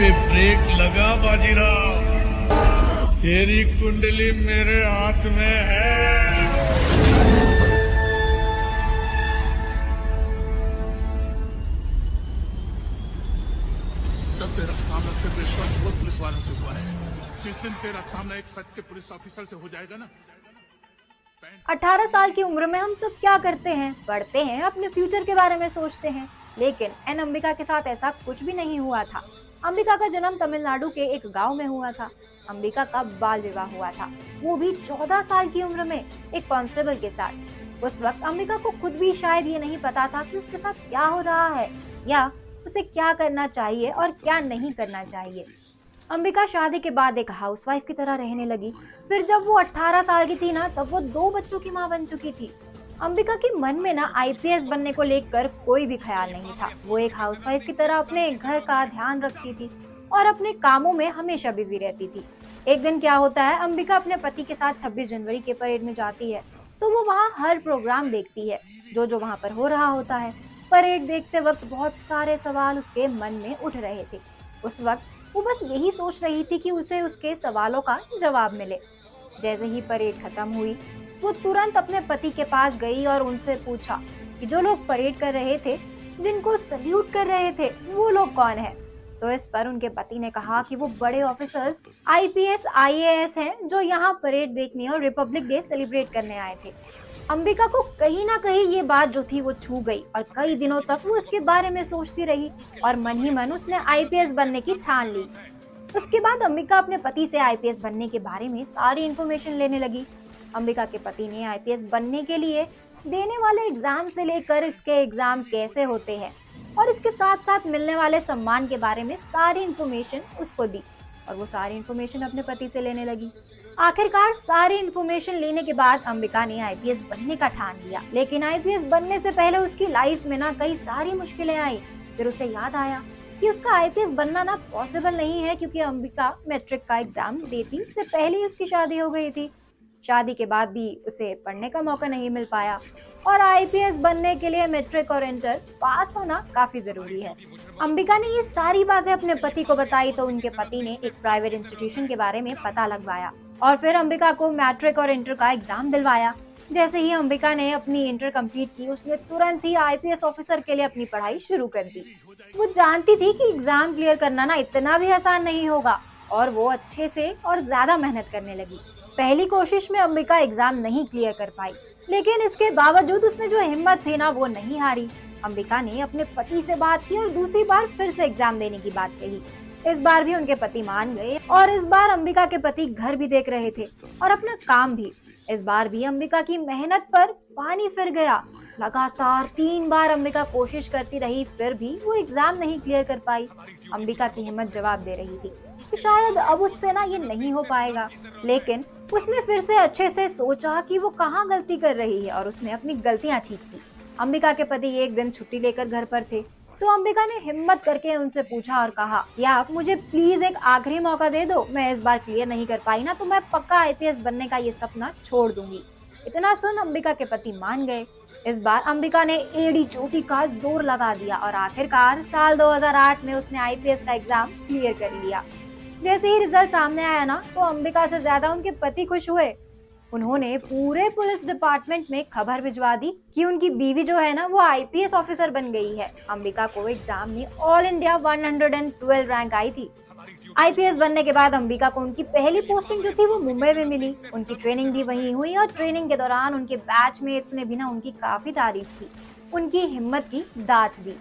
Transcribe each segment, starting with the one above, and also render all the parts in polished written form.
पे ब्रेक लगा बाजीराव, तेरी कुंडली मेरे हाथ में है। तब तेरा सामना सिर्फ रिश्वतखोर पुलिस वालों से हुआ है। जिस दिन तेरा सामना एक सच्चे पुलिस ऑफिसर से हो जाएगा ना। 18 साल की उम्र में हम सब क्या करते हैं? पढ़ते हैं, अपने फ्यूचर के बारे में सोचते हैं। लेकिन एन अंबिका के साथ ऐसा कुछ भी नहीं हुआ था। अंबिका का जन्म तमिलनाडु के एक गांव में हुआ था। अंबिका का बाल विवाह हुआ था, वो भी 14 साल की उम्र में एक कांस्टेबल के साथ। उस वक्त अंबिका को खुद भी शायद ये नहीं पता था कि उसके साथ क्या हो रहा है या उसे क्या करना चाहिए और क्या नहीं करना चाहिए। अंबिका शादी के बाद एक हाउसवाइफ की तरह रहने लगी। फिर जब वो 18 साल की थी ना, तब वो 2 बच्चों की मां बन चुकी थी। अंबिका के मन में ना आईपीएस बनने को लेकर कोई भी ख्याल नहीं था। वो एक हाउसवाइफ की तरह अपने घर का ध्यान रखती थी और अपने कामों में हमेशा बिजी रहती थी। एक दिन क्या होता है, अंबिका अपने पति के साथ 26 जनवरी के परेड में जाती है। तो वो वहाँ हर प्रोग्राम देखती है जो वहाँ पर हो रहा होता है। परेड देखते वक्त बहुत सारे सवाल उसके मन में उठ रहे थे। उस वक्त वो बस यही सोच रही थी कि उसे उसके सवालों का जवाब मिले। जैसे ही परेड खत्म हुई, वो तुरंत अपने पति के पास गई और उनसे पूछा कि जो लोग परेड कर रहे थे, जिनको सल्यूट कर रहे थे, वो लोग कौन है। तो इस पर उनके पति ने कहा कि वो बड़े ऑफिसर्स आईपीएस आईएएस हैं जो यहाँ परेड देखने और रिपब्लिक डे सेलिब्रेट करने आए थे। अंबिका को कहीं ना कहीं ये बात जो थी वो छू गई और कई दिनों तक वो इसके बारे में सोचती रही और मन ही मन उसने आईपीएस बनने की ठान ली। उसके बाद अंबिका अपने पति से आईपीएस बनने के बारे में सारी इन्फॉर्मेशन लेने लगी। अंबिका के पति ने आईपीएस बनने के लिए देने वाले एग्जाम से लेकर इसके एग्जाम कैसे होते हैं और इसके साथ साथ मिलने वाले सम्मान के बारे में सारी इन्फॉर्मेशन उसको दी और वो सारी इन्फॉर्मेशन अपने पति से लेने लगी। आखिरकार सारी इन्फॉर्मेशन लेने के बाद अंबिका ने आईपीएस बनने का ठान लिया। लेकिन आईपीएस बनने से पहले उसकी लाइफ में ना कई सारी मुश्किलें आई। फिर उसे याद आया कि उसका आईपीएस बनना ना पॉसिबल नहीं है, क्योंकि अंबिका मैट्रिक का एग्जाम देती इससे पहले ही उसकी शादी हो गई थी। शादी के बाद भी उसे पढ़ने का मौका नहीं मिल पाया और आईपीएस बनने के लिए मैट्रिक और इंटर पास होना काफी जरूरी है। अंबिका ने ये सारी बातें अपने पति को बताई तो उनके पति ने एक प्राइवेट इंस्टीट्यूशन के बारे में पता लगवाया और फिर अंबिका को मैट्रिक और इंटर का एग्जाम दिलवाया। जैसे ही अंबिका ने अपनी इंटर कंप्लीट की, उसने तुरंत ही आईपीएस ऑफिसर के लिए अपनी पढ़ाई शुरू कर दी। वो जानती थी कि एग्जाम क्लियर करना ना इतना भी आसान नहीं होगा और वो अच्छे से और ज्यादा मेहनत करने लगी। पहली कोशिश में अंबिका एग्जाम नहीं क्लियर कर पाई, लेकिन इसके बावजूद उसने जो हिम्मत थी ना वो नहीं हारी। अंबिका ने अपने पति से बात की और दूसरी बार फिर से एग्जाम देने की बात कही। इस बार भी उनके पति मान गए और इस बार अंबिका के पति घर भी देख रहे थे और अपना काम भी। इस बार भी अंबिका की मेहनत पर पानी फिर गया। लगातार 3 बार अंबिका कोशिश करती रही, फिर भी वो एग्जाम नहीं क्लियर कर पाई। अंबिका की हिम्मत जवाब दे रही थी कि शायद अब उससे ना ये नहीं हो पाएगा, लेकिन उसने फिर से अच्छे से सोचा कि वो कहाँ गलती कर रही है और उसने अपनी गलतियां ठीक की। अंबिका के पति एक दिन छुट्टी लेकर घर पर थे, तो अंबिका ने हिम्मत करके उनसे पूछा और कहा कि आप मुझे प्लीज एक आखिरी मौका दे दो। मैं इस बार क्लियर नहीं कर पाई ना तो मैं पक्का आईपीएस बनने का ये सपना छोड़ दूंगी। इतना सुन अंबिका के पति मान गए। इस बार अंबिका ने एड़ी चोटी का जोर लगा दिया और आखिरकार साल 2008 में उसने आईपीएस का एग्जाम क्लियर कर लिया। जैसे ही रिजल्ट सामने आया ना, तो अंबिका से ज्यादा उनके पति खुश हुए। उन्होंने पूरे पुलिस डिपार्टमेंट में खबर भिजवा दी कि उनकी बीवी जो है ना वो आईपीएस ऑफिसर बन गई है। अंबिका को एग्जाम में ऑल इंडिया 112 रैंक आई थी। आईपीएस बनने के बाद अंबिका को उनकी पहली पोस्टिंग जो थी वो मुंबई में मिली। उनकी ट्रेनिंग भी वहीं हुई और ट्रेनिंग के दौरान उनके बैचमेट्स ने भी ना उनकी काफी तारीफ की, उनकी हिम्मत की दात दी।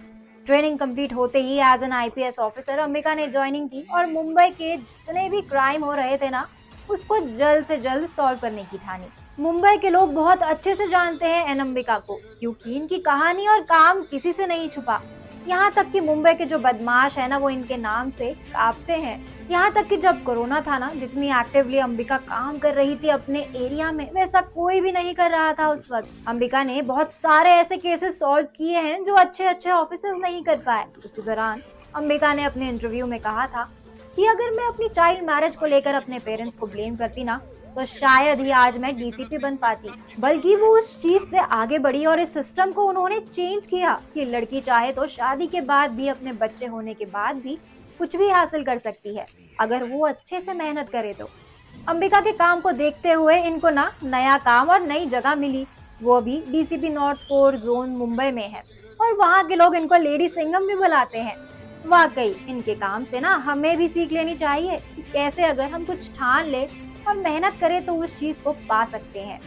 ट्रेनिंग कंप्लीट होते ही as an IPS officer Ambika ने ज्वाइनिंग की और मुंबई के जितने भी क्राइम हो रहे थे ना उसको जल्द से जल्द सॉल्व करने की ठानी। मुंबई के लोग बहुत अच्छे से जानते हैं एन अंबिका को, क्योंकि इनकी कहानी और काम किसी से नहीं छुपा। यहाँ तक कि मुंबई के जो बदमाश है ना वो इनके नाम से कांपते हैं। यहाँ तक कि जब कोरोना था ना, जितनी एक्टिवली अंबिका काम कर रही थी अपने एरिया में, वैसा कोई भी नहीं कर रहा था उस वक्त। अंबिका ने बहुत सारे ऐसे केसेस सॉल्व किए हैं जो अच्छे ऑफिसर्स नहीं कर पाए। उसी दौरान अंबिका ने अपने इंटरव्यू में कहा था कि अगर मैं अपनी चाइल्ड मैरिज को लेकर अपने पेरेंट्स को ब्लेम करती ना तो शायद ही आज मैं डीसीपी बन पाती। बल्कि वो उस चीज से आगे बढ़ी और इस सिस्टम को उन्होंने चेंज किया कि लड़की चाहे तो शादी के बाद भी, अपने बच्चे होने के बाद भी कुछ भी हासिल कर सकती है अगर वो अच्छे से मेहनत करे तो। अंबिका के काम को देखते हुए इनको ना नया काम और नई जगह मिली, वो भी डीसीपी नॉर्थ 4 जोन मुंबई में है और वहाँ के लोग इनको लेडी सिंघम भी बुलाते हैं। वाकई इनके काम से ना हमें भी सीख लेनी चाहिए कि कैसे अगर हम कुछ ठान ले और मेहनत करें तो उस चीज को पा सकते हैं।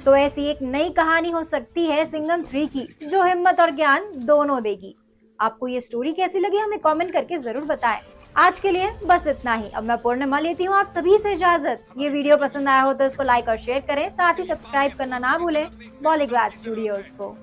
तो ऐसी एक नई कहानी हो सकती है सिंघम 3 की, जो हिम्मत और ज्ञान दोनों देगी। आपको ये स्टोरी कैसी लगी हमें कमेंट करके जरूर बताएं। आज के लिए बस इतना ही। अब मैं पूर्णिमा लेती हूँ आप सभी से इजाजत। ये वीडियो पसंद आया हो तो इसको लाइक और शेयर करें, साथ ही सब्सक्राइब करना ना भूलें बॉलीग्राज स्टूडियोज को।